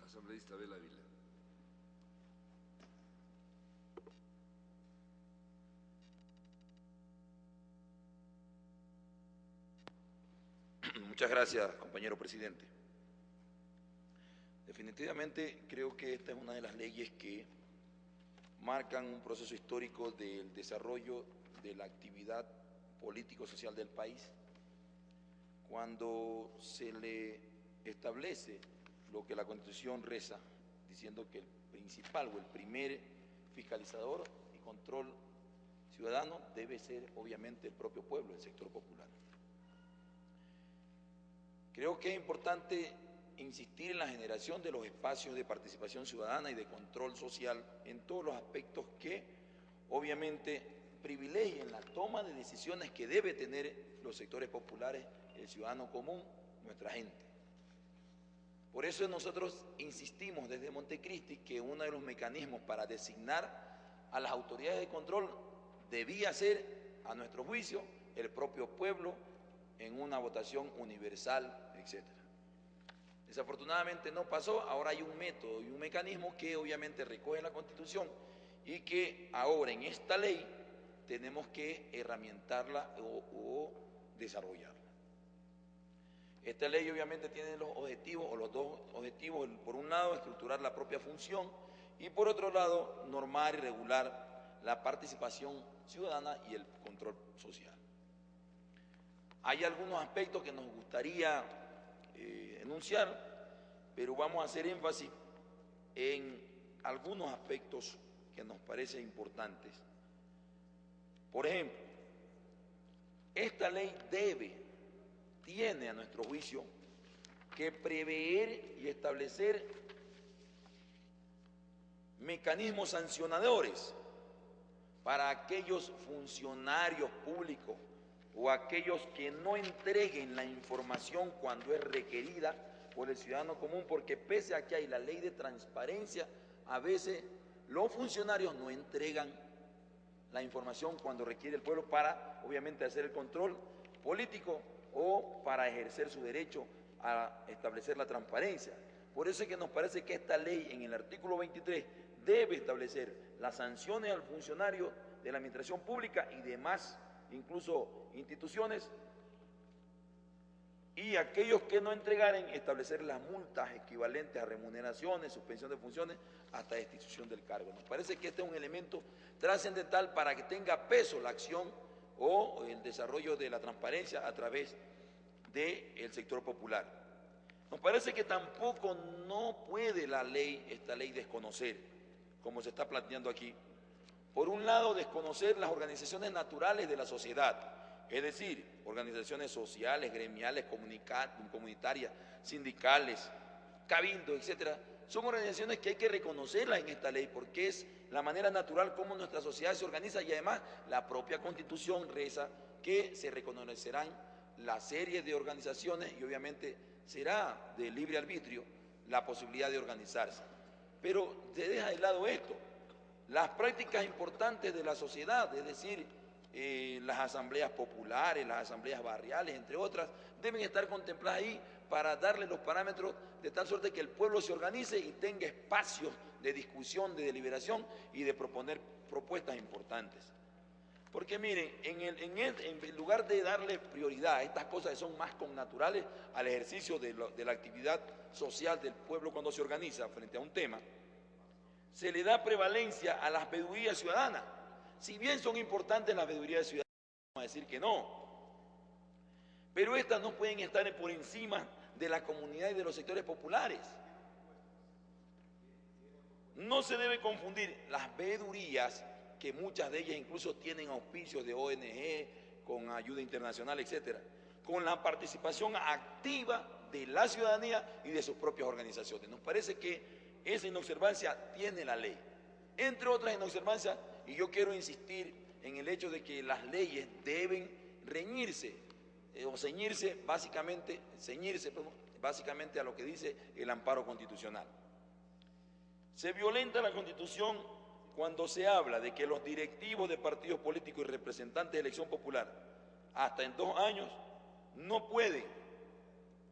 Asambleísta Abel Ávila. Muchas gracias, compañero presidente. Definitivamente creo que esta es una de las leyes que marcan un proceso histórico del desarrollo de la actividad político-social del país, cuando se le establece lo que la Constitución reza, diciendo que el principal o el primer fiscalizador y control ciudadano debe ser obviamente el propio pueblo, el sector popular. Creo que es importante insistir en la generación de los espacios de participación ciudadana y de control social en todos los aspectos que obviamente privilegien la toma de decisiones que debe tener los sectores populares, el ciudadano común, nuestra gente. Por eso nosotros insistimos desde Montecristi que uno de los mecanismos para designar a las autoridades de control debía ser, a nuestro juicio, el propio pueblo en una votación universal, etc. Desafortunadamente no pasó, ahora hay un método y un mecanismo que obviamente recoge la Constitución y que ahora en esta ley tenemos que herramientarla o desarrollarla. Esta ley obviamente tiene los objetivos, o los dos objetivos, por un lado estructurar la propia función y por otro lado normar y regular la participación ciudadana y el control social. Hay algunos aspectos que nos gustaría enunciar, pero vamos a hacer énfasis en algunos aspectos que nos parecen importantes. Por ejemplo, esta ley tiene a nuestro juicio que prever y establecer mecanismos sancionadores para aquellos funcionarios públicos o aquellos que no entreguen la información cuando es requerida por el ciudadano común, porque pese a que hay la ley de transparencia, a veces los funcionarios no entregan la información cuando requiere el pueblo para, obviamente, hacer el control político o para ejercer su derecho a establecer la transparencia. Por eso es que nos parece que esta ley, en el artículo 23, debe establecer las sanciones al funcionario de la administración pública y demás, incluso instituciones, y aquellos que no entregaren, establecer las multas equivalentes a remuneraciones, suspensión de funciones, hasta destitución del cargo. Nos parece que este es un elemento trascendental para que tenga peso la acción o el desarrollo de la transparencia a través del sector popular. Nos parece que tampoco no puede esta ley desconocer, como se está planteando aquí. Por un lado, desconocer las organizaciones naturales de la sociedad, es decir, organizaciones sociales, gremiales, comunitarias, sindicales, cabildos, etcétera. Son organizaciones que hay que reconocerlas en esta ley porque es la manera natural como nuestra sociedad se organiza y además la propia Constitución reza que se reconocerán la serie de organizaciones y obviamente será de libre arbitrio la posibilidad de organizarse. Pero se deja de lado esto. Las prácticas importantes de la sociedad, es decir, las asambleas populares, las asambleas barriales, entre otras, deben estar contempladas ahí para darle los parámetros de tal suerte que el pueblo se organice y tenga espacios de discusión, de deliberación y de proponer propuestas importantes. Porque miren, en lugar de darle prioridad a estas cosas que son más connaturales al ejercicio de la actividad social del pueblo cuando se organiza frente a un tema, se le da prevalencia a las veedurías ciudadanas. Si bien son importantes las veedurías ciudadanas, vamos a decir que no, pero estas no pueden estar por encima de la comunidad y de los sectores populares. No se debe confundir las veedurías, que muchas de ellas incluso tienen auspicios de ONG, con ayuda internacional, etcétera, con la participación activa de la ciudadanía y de sus propias organizaciones. Nos parece que esa inobservancia tiene la ley. Entre otras inobservancias, y yo quiero insistir en el hecho de que las leyes deben ceñirse básicamente a lo que dice el amparo constitucional. Se violenta la Constitución cuando se habla de que los directivos de partidos políticos y representantes de elección popular, hasta en 2 años, no pueden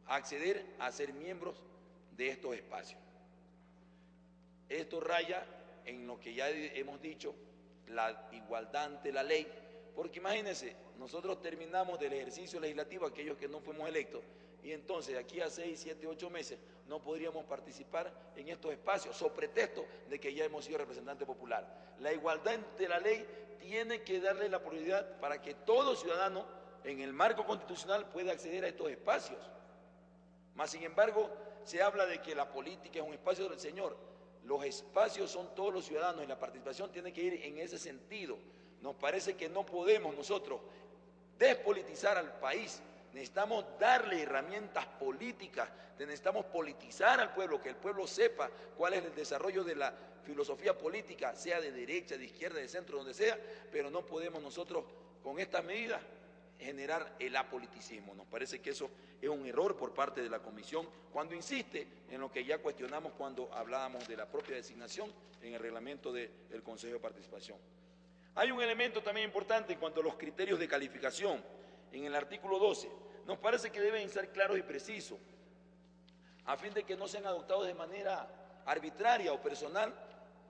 acceder a ser miembros de estos espacios. Esto raya en lo que ya hemos dicho, la igualdad ante la ley, porque imagínense, nosotros terminamos del ejercicio legislativo, aquellos que no fuimos electos, y entonces de aquí a 6, 7, 8 meses no podríamos participar en estos espacios, sobre pretexto de que ya hemos sido representantes populares. La igualdad ante la ley tiene que darle la prioridad para que todo ciudadano en el marco constitucional pueda acceder a estos espacios. Mas, sin embargo, se habla de que la política es un espacio del Señor. Los espacios son todos los ciudadanos y la participación tiene que ir en ese sentido. Nos parece que no podemos nosotros despolitizar al país. Necesitamos darle herramientas políticas, necesitamos politizar al pueblo, que el pueblo sepa cuál es el desarrollo de la filosofía política, sea de derecha, de izquierda, de centro, donde sea, pero no podemos nosotros con estas medidas generar el apoliticismo. Nos parece que eso es un error por parte de la Comisión cuando insiste en lo que ya cuestionamos cuando hablábamos de la propia designación en el reglamento del Consejo de Participación. Hay un elemento también importante en cuanto a los criterios de calificación. En el artículo 12, nos parece que deben ser claros y precisos, a fin de que no sean adoptados de manera arbitraria o personal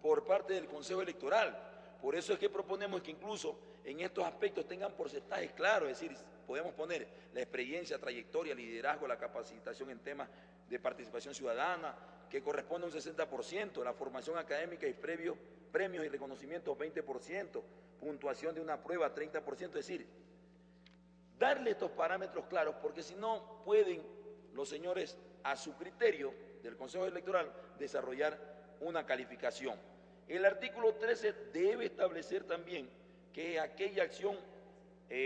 por parte del Consejo Electoral. Por eso es que proponemos que incluso en estos aspectos tengan porcentajes claros, es decir, podemos poner la experiencia, trayectoria, liderazgo, la capacitación en temas de participación ciudadana, que corresponde a un 60%, la formación académica y premios y reconocimientos 20%, puntuación de una prueba 30%, es decir, darle estos parámetros claros, porque si no pueden los señores, a su criterio del Consejo Electoral, desarrollar una calificación. El artículo 13 debe establecer también que aquella acción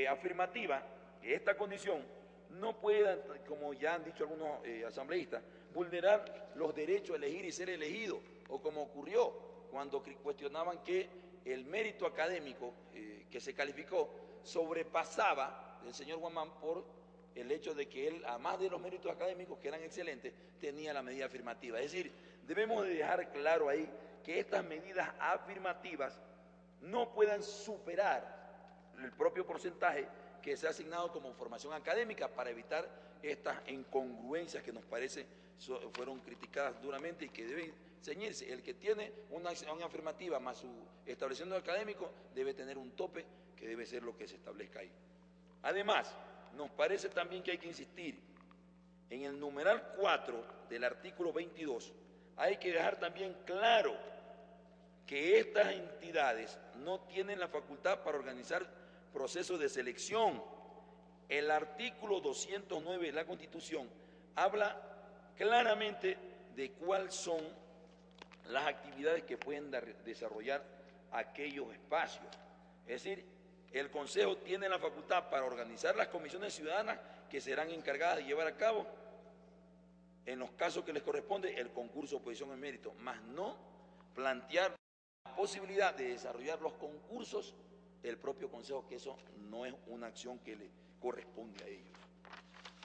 afirmativa, que esta condición no pueda, como ya han dicho algunos asambleístas, vulnerar los derechos a elegir y ser elegido, o como ocurrió cuando cuestionaban que el mérito académico que se calificó sobrepasaba del señor Guamán por el hecho de que él, además de los méritos académicos que eran excelentes, tenía la medida afirmativa. Es decir, debemos de dejar claro ahí que estas medidas afirmativas no puedan superar el propio porcentaje que se ha asignado como formación académica para evitar estas incongruencias que nos parece fueron criticadas duramente y que deben ceñirse. El que tiene una acción afirmativa más su establecimiento académico debe tener un tope que debe ser lo que se establezca ahí. Además, nos parece también que hay que insistir en el numeral 4 del artículo 22. Hay que dejar también claro que estas entidades no tienen la facultad para organizar procesos de selección. El artículo 209 de la Constitución habla claramente de cuáles son las actividades que pueden desarrollar aquellos espacios. Es decir, el Consejo tiene la facultad para organizar las comisiones ciudadanas que serán encargadas de llevar a cabo, en los casos que les corresponde, el concurso de oposición en mérito, más no plantear la posibilidad de desarrollar los concursos del propio Consejo, que eso no es una acción que le corresponde a ellos.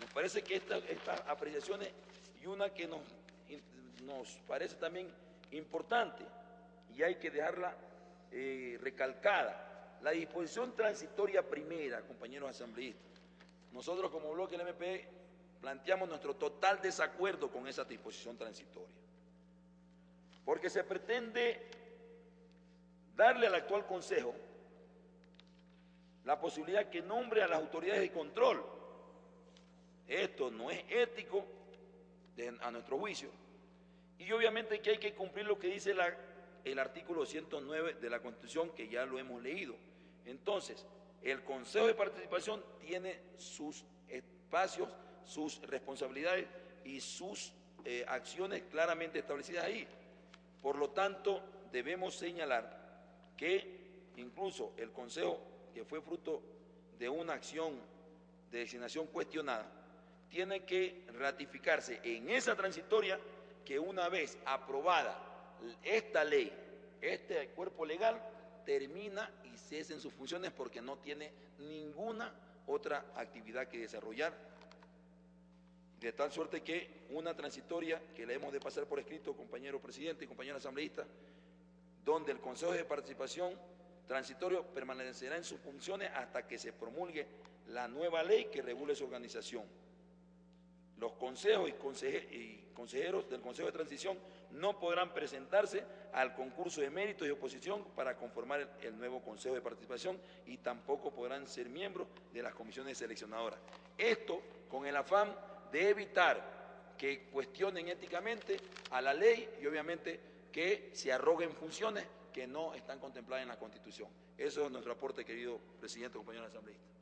Nos parece que estas apreciaciones y una que nos parece también importante y hay que dejarla recalcada. La disposición transitoria primera, compañeros asambleístas, nosotros como bloque del MPE planteamos nuestro total desacuerdo con esa disposición transitoria, porque se pretende darle al actual Consejo la posibilidad que nombre a las autoridades de control. Esto no es ético a nuestro juicio, y obviamente que hay que cumplir lo que dice el artículo 109 de la Constitución, que ya lo hemos leído. Entonces, el Consejo de Participación tiene sus espacios, sus responsabilidades y sus acciones claramente establecidas ahí. Por lo tanto, debemos señalar que incluso el Consejo, que fue fruto de una acción de designación cuestionada, tiene que ratificarse en esa transitoria que una vez aprobada esta ley, este cuerpo legal, termina y cesa en sus funciones porque no tiene ninguna otra actividad que desarrollar. De tal suerte que una transitoria que le hemos de pasar por escrito, compañero presidente y compañero asambleísta, donde el Consejo de Participación transitorio permanecerá en sus funciones hasta que se promulgue la nueva ley que regule su organización. Los consejos y consejeros del Consejo de Transición no podrán presentarse al concurso de méritos y oposición para conformar el nuevo Consejo de Participación y tampoco podrán ser miembros de las comisiones seleccionadoras. Esto con el afán de evitar que cuestionen éticamente a la ley y obviamente que se arroguen funciones que no están contempladas en la Constitución. Eso es nuestro aporte, querido presidente, compañeros asambleístas.